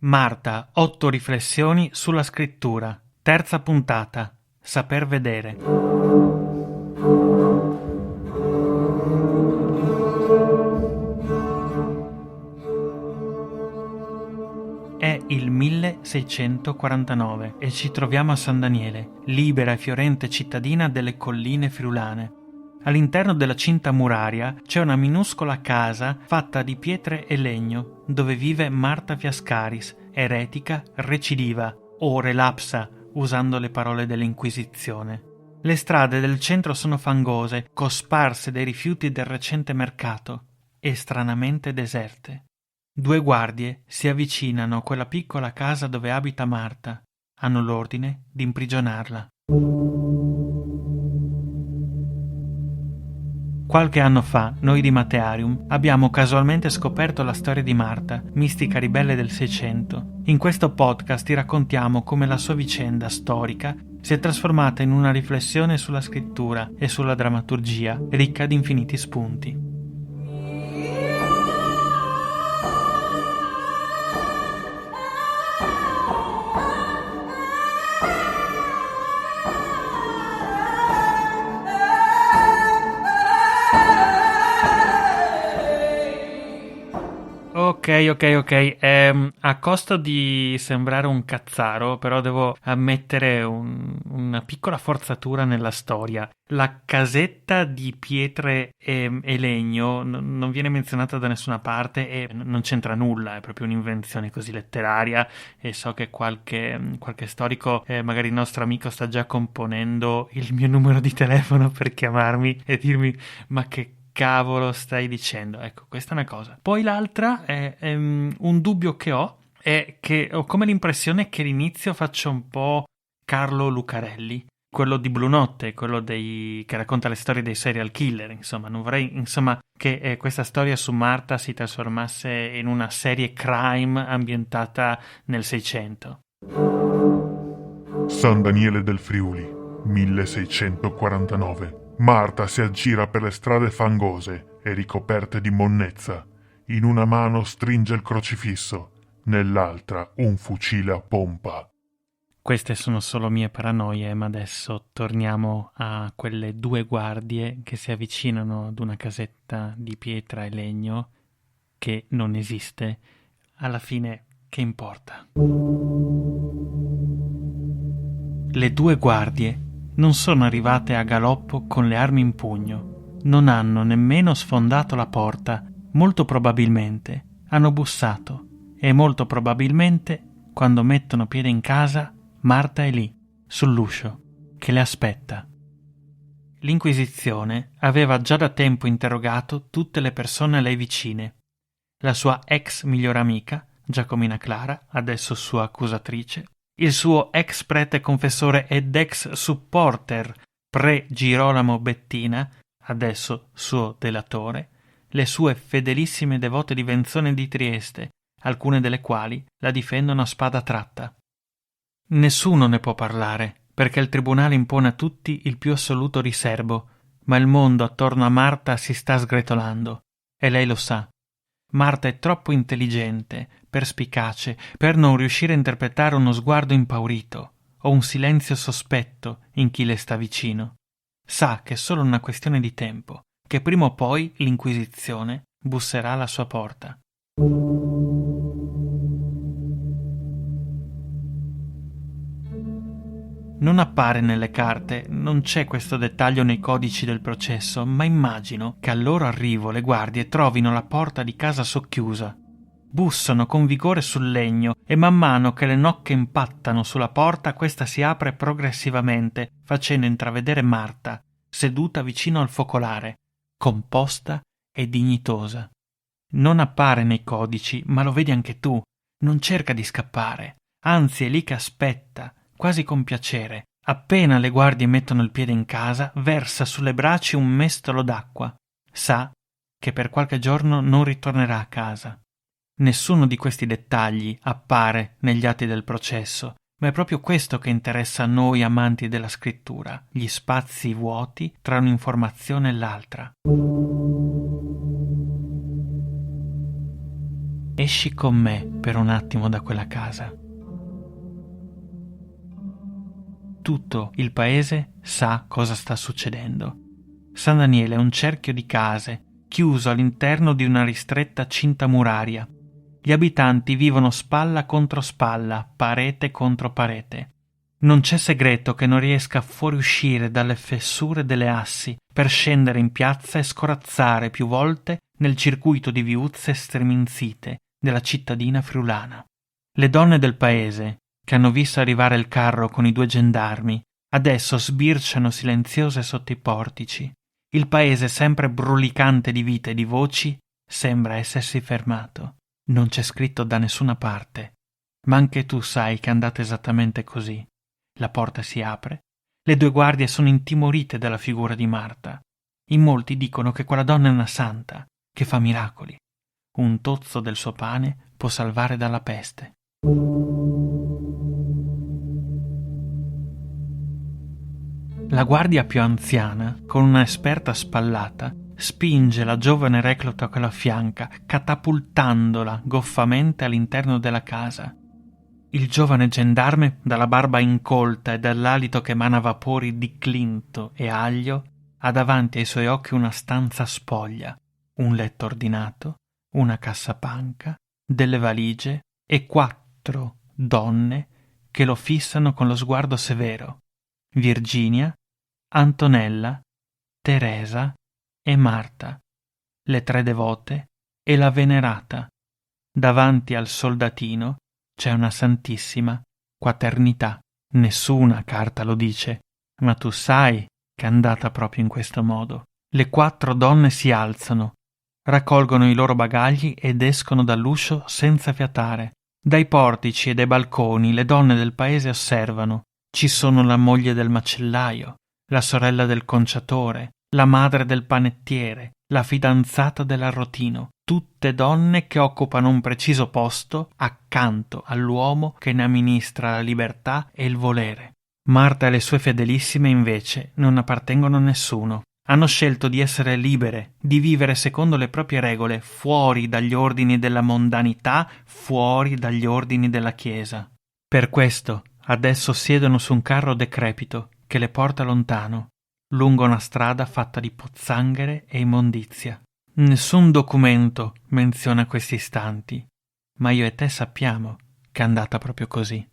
Marta, 8 riflessioni sulla scrittura. Terza puntata. Saper vedere. È il 1649 e ci troviamo a San Daniele, libera e fiorente cittadina delle colline friulane. All'interno della cinta muraria c'è una minuscola casa fatta di pietre e legno, dove vive Marta Fiascaris, eretica recidiva, o relapsa, usando le parole dell'Inquisizione. Le strade del centro sono fangose, cosparse dei rifiuti del recente mercato, e stranamente deserte. 2 guardie si avvicinano a quella piccola casa dove abita Marta. Hanno l'ordine di imprigionarla. Qualche anno fa, noi di Matearium abbiamo casualmente scoperto la storia di Marta, mistica ribelle del Seicento. In questo podcast ti raccontiamo come la sua vicenda storica si è trasformata in una riflessione sulla scrittura e sulla drammaturgia, ricca di infiniti spunti. Ok. A costo di sembrare un cazzaro, però devo ammettere una piccola forzatura nella storia. La casetta di pietre e legno non viene menzionata da nessuna parte e non c'entra nulla, è proprio un'invenzione così letteraria e so che qualche storico, magari il nostro amico, sta già componendo il mio numero di telefono per chiamarmi e dirmi ma che cavolo stai dicendo? Ecco, questa è una cosa. Poi l'altra è un dubbio che ho, è che ho come l'impressione che l'inizio faccia un po' Carlo Lucarelli, quello di Blu Notte, quello che racconta le storie dei serial killer, insomma. Non vorrei, che questa storia su Marta si trasformasse in una serie crime ambientata nel Seicento. San Daniele del Friuli, 1649. Marta si aggira per le strade fangose e ricoperte di monnezza. In una mano stringe il crocifisso, nell'altra un fucile a pompa. Queste sono solo mie paranoie, ma adesso torniamo a quelle 2 guardie che si avvicinano ad una casetta di pietra e legno che non esiste. Alla fine, che importa? Le 2 guardie non sono arrivate a galoppo con le armi in pugno, non hanno nemmeno sfondato la porta, molto probabilmente hanno bussato e molto probabilmente quando mettono piede in casa Marta è lì, sull'uscio, che le aspetta. L'Inquisizione aveva già da tempo interrogato tutte le persone a lei vicine. La sua ex migliore amica, Giacomina Clara, adesso sua accusatrice, il suo ex prete confessore ed ex supporter pre Girolamo Bettina, adesso suo delatore, le sue fedelissime devote di Venzone di Trieste, alcune delle quali la difendono a spada tratta. Nessuno ne può parlare, perché il tribunale impone a tutti il più assoluto riserbo, ma il mondo attorno a Marta si sta sgretolando, e lei lo sa. Marta è troppo intelligente, perspicace, per non riuscire a interpretare uno sguardo impaurito o un silenzio sospetto in chi le sta vicino. Sa che è solo una questione di tempo, che prima o poi l'Inquisizione busserà alla sua porta. Non appare nelle carte, non c'è questo dettaglio nei codici del processo, ma immagino che al loro arrivo le guardie trovino la porta di casa socchiusa. Bussano con vigore sul legno e man mano che le nocche impattano sulla porta questa si apre progressivamente, facendo intravedere Marta, seduta vicino al focolare, composta e dignitosa. Non appare nei codici, ma lo vedi anche tu. Non cerca di scappare, anzi è lì che aspetta, quasi con piacere. Appena le guardie mettono il piede in casa, versa sulle braccia un mestolo d'acqua. Sa che per qualche giorno non ritornerà a casa. Nessuno di questi dettagli appare negli atti del processo, ma è proprio questo che interessa a noi amanti della scrittura, gli spazi vuoti tra un'informazione e l'altra. esci con me per un attimo da quella casa. Tutto il paese sa cosa sta succedendo. San Daniele è un cerchio di case, chiuso all'interno di una ristretta cinta muraria. Gli abitanti vivono spalla contro spalla, parete contro parete. Non c'è segreto che non riesca a fuoriuscire dalle fessure delle assi per scendere in piazza e scorazzare più volte nel circuito di viuzze sterminzite della cittadina friulana. Le donne del paese, che hanno visto arrivare il carro con i 2 gendarmi, adesso sbirciano silenziose sotto i portici. Il paese, sempre brulicante di vita e di voci, sembra essersi fermato. Non c'è scritto da nessuna parte, ma anche tu sai che è andata esattamente così. La porta si apre, le 2 guardie sono intimorite dalla figura di Marta. In molti dicono che quella donna è una santa, che fa miracoli. Un tozzo del suo pane può salvare dalla peste. La guardia più anziana, con una esperta spallata, spinge la giovane recluta che lo affianca, catapultandola goffamente all'interno della casa. Il giovane gendarme, dalla barba incolta e dall'alito che emana vapori di clinto e aglio, ha davanti ai suoi occhi una stanza spoglia, un letto ordinato, una cassapanca, delle valigie e 4 donne che lo fissano con lo sguardo severo. Virginia, Antonella, Teresa e Marta, le 3 devote e la venerata. Davanti al soldatino c'è una santissima quaternità. Nessuna carta lo dice, ma tu sai che è andata proprio in questo modo. Le 4 donne si alzano, raccolgono i loro bagagli ed escono dall'uscio senza fiatare. Dai portici e dai balconi le donne del paese osservano. Ci sono la moglie del macellaio, la sorella del conciatore, la madre del panettiere, la fidanzata dell'arrotino, tutte donne che occupano un preciso posto accanto all'uomo che ne amministra la libertà e il volere. Marta e le sue fedelissime invece non appartengono a nessuno. Hanno scelto di essere libere, di vivere secondo le proprie regole, fuori dagli ordini della mondanità, fuori dagli ordini della Chiesa. Per questo adesso siedono su un carro decrepito che le porta lontano, lungo una strada fatta di pozzanghere e immondizia. Nessun documento menziona questi istanti, ma io e te sappiamo che è andata proprio così.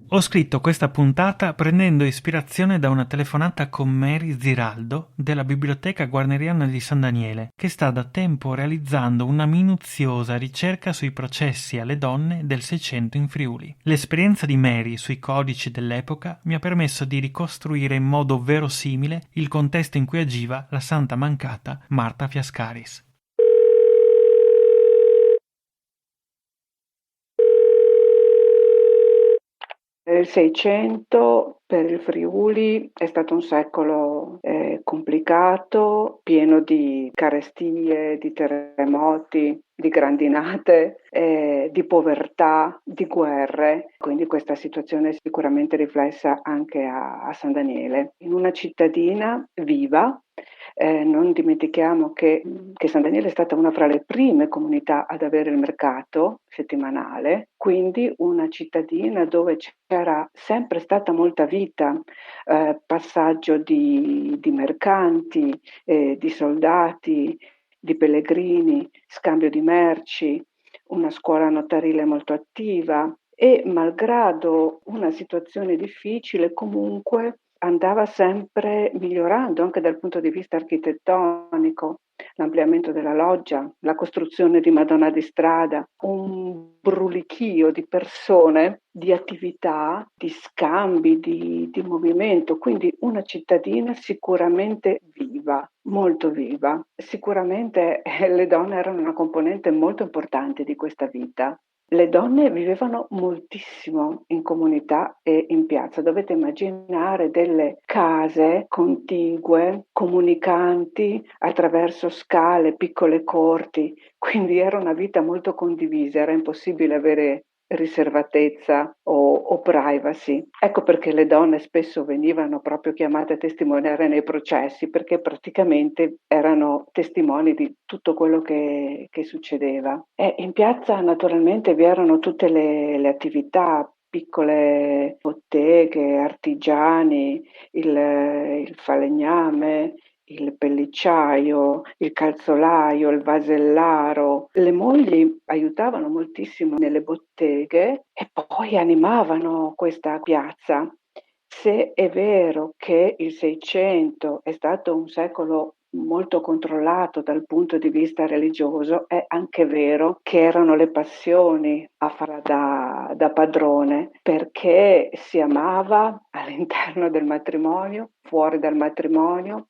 Ho scritto questa puntata prendendo ispirazione da una telefonata con Mary Ziraldo della Biblioteca Guarneriana di San Daniele, che sta da tempo realizzando una minuziosa ricerca sui processi alle donne del Seicento in Friuli. L'esperienza di Mary sui codici dell'epoca mi ha permesso di ricostruire in modo verosimile il contesto in cui agiva la santa mancata Marta Fiascaris. Il Seicento per il Friuli è stato un secolo complicato, pieno di carestie, di terremoti, di grandinate, di povertà, di guerre. Quindi questa situazione è sicuramente riflessa anche a San Daniele. In una cittadina viva, non dimentichiamo che San Daniele è stata una fra le prime comunità ad avere il mercato settimanale, quindi una cittadina dove c'era sempre stata molta vita, passaggio di mercanti, di soldati, di pellegrini, scambio di merci, una scuola notarile molto attiva e malgrado una situazione difficile comunque andava sempre migliorando anche dal punto di vista architettonico, l'ampliamento della loggia, la costruzione di Madonna di Strada, un brulichio di persone, di attività, di scambi, di movimento, quindi una cittadina sicuramente viva, molto viva. Sicuramente le donne erano una componente molto importante di questa vita. Le donne vivevano moltissimo in comunità e in piazza. Dovete immaginare delle case contigue, comunicanti attraverso scale, piccole corti, quindi era una vita molto condivisa, era impossibile avere riservatezza o privacy. Ecco perché le donne spesso venivano proprio chiamate a testimoniare nei processi, perché praticamente erano testimoni di tutto quello che succedeva. E in piazza naturalmente vi erano tutte le attività, piccole botteghe, artigiani, il falegname, il pellicciaio, il calzolaio, il vasellaro. Le mogli aiutavano moltissimo nelle botteghe e poi animavano questa piazza. Se è vero che il Seicento è stato un secolo molto controllato dal punto di vista religioso, è anche vero che erano le passioni a farla da padrone, perché si amava all'interno del matrimonio, fuori dal matrimonio,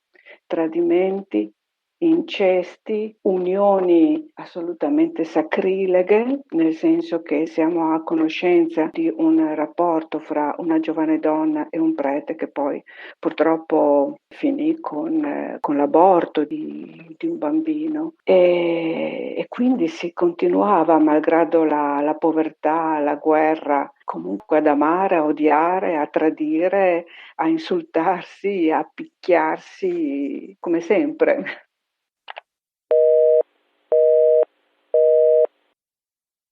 tradimenti, incesti, unioni assolutamente sacrileghe, nel senso che siamo a conoscenza di un rapporto fra una giovane donna e un prete che poi purtroppo finì con l'aborto di un bambino e quindi si continuava, malgrado la povertà, la guerra, comunque ad amare, a odiare, a tradire, a insultarsi, a picchiarsi come sempre.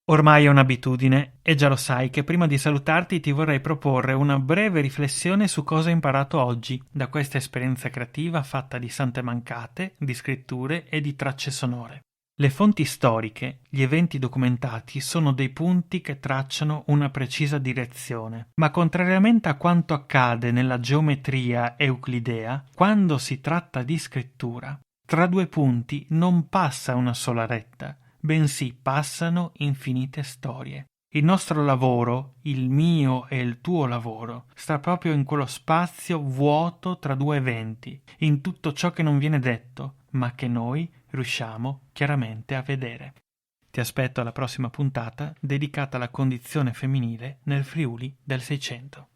Ormai è un'abitudine e già lo sai che prima di salutarti ti vorrei proporre una breve riflessione su cosa hai imparato oggi da questa esperienza creativa fatta di sante mancate, di scritture e di tracce sonore. Le fonti storiche, gli eventi documentati sono dei punti che tracciano una precisa direzione, ma contrariamente a quanto accade nella geometria euclidea, quando si tratta di scrittura, tra due punti non passa una sola retta, bensì passano infinite storie. Il nostro lavoro, il mio e il tuo lavoro, sta proprio in quello spazio vuoto tra due eventi, in tutto ciò che non viene detto, ma che noi riusciamo chiaramente a vedere. Ti aspetto alla prossima puntata dedicata alla condizione femminile nel Friuli del Seicento.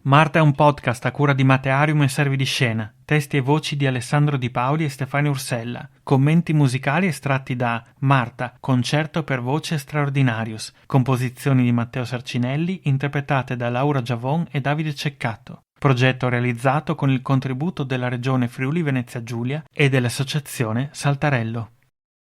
Marta è un podcast a cura di Matearium e Servi di Scena, testi e voci di Alessandro Di Paoli e Stefania Ursella, commenti musicali estratti da Marta, concerto per voce Straordinarius, composizioni di Matteo Sarcinelli interpretate da Laura Giavon e Davide Ceccato, progetto realizzato con il contributo della Regione Friuli Venezia Giulia e dell'Associazione Saltarello.